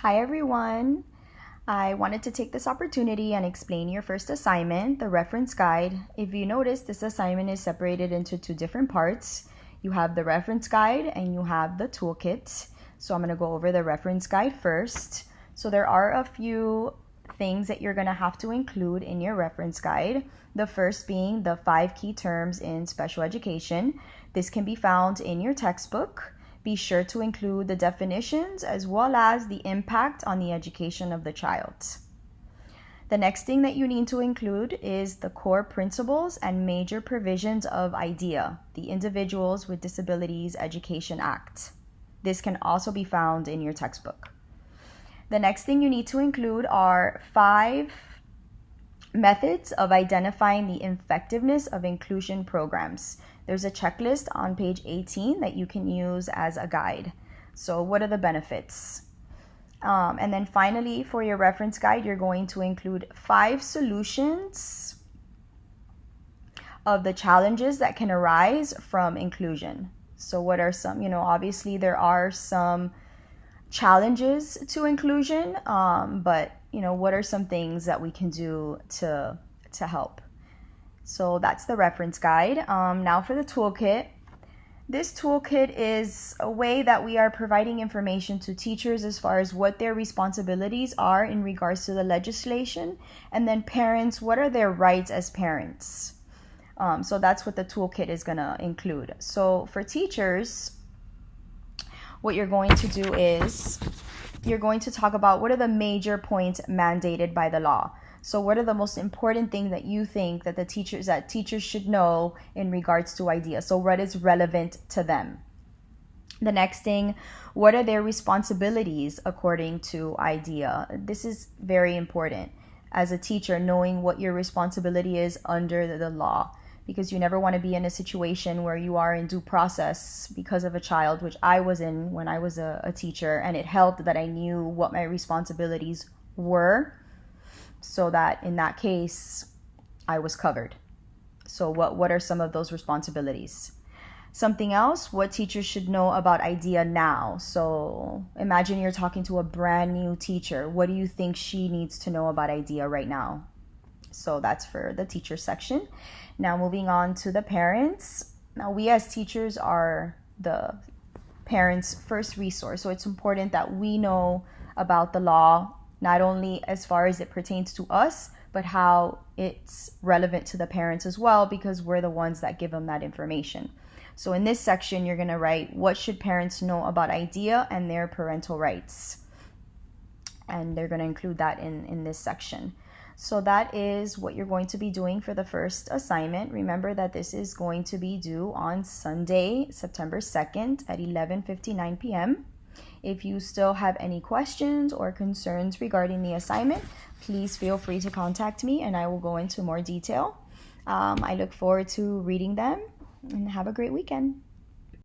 Hi everyone! I wanted to take this opportunity and explain your first assignment, the reference guide. If you notice, this assignment is separated into two different parts. You have the reference guide and you have the toolkit. So I'm going to go over the reference guide first. So there are a few things that you're going to have to include in your reference guide. The first being the 5 key terms in special education. This can be found in your textbook. Be sure to include the definitions as well as the impact on the education of the child. The next thing that you need to include is the core principles and major provisions of IDEA, the Individuals with Disabilities Education Act. This can also be found in your textbook. The next thing you need to include are 5 methods of identifying the effectiveness of inclusion programs. There's a checklist on page 18 that you can use as a guide. So what are the benefits? And then finally, for your reference guide, you're going to include 5 solutions of the challenges that can arise from inclusion. So what are some, obviously there are some challenges to inclusion, but what are some things that we can do to help? So that's the reference guide. Now for the toolkit. This toolkit is a way that we are providing information to teachers as far as what their responsibilities are in regards to the legislation, and then parents, what are their rights as parents. So that's what the toolkit is going to include. So for teachers, what you're going to do is you're going to talk about what are the major points mandated by the law. So what are the most important things that you think that teachers should know in regards to IDEA? So what is relevant to them? The next thing, what are their responsibilities according to IDEA? This is very important as a teacher, knowing what your responsibility is under the law, because you never want to be in a situation where you are in due process because of a child, which I was in when I was a teacher, and it helped that I knew what my responsibilities were, so that in that case, I was covered. So what are some of those responsibilities? Something else, what teachers should know about IDEA now. So imagine you're talking to a brand new teacher. What do you think she needs to know about IDEA right now? So that's for the teacher section. Now moving on to the parents. Now we as teachers are the parents' first resource. So it's important that we know about the law, not only as far as it pertains to us, but how it's relevant to the parents as well, because we're the ones that give them that information. So in this section, you're going to write, what should parents know about IDEA and their parental rights? And they're going to include that in this section. So that is what you're going to be doing for the first assignment. Remember that this is going to be due on Sunday, September 2nd at 11:59 p.m. If you still have any questions or concerns regarding the assignment, please feel free to contact me and I will go into more detail. I look forward to reading them, and have a great weekend.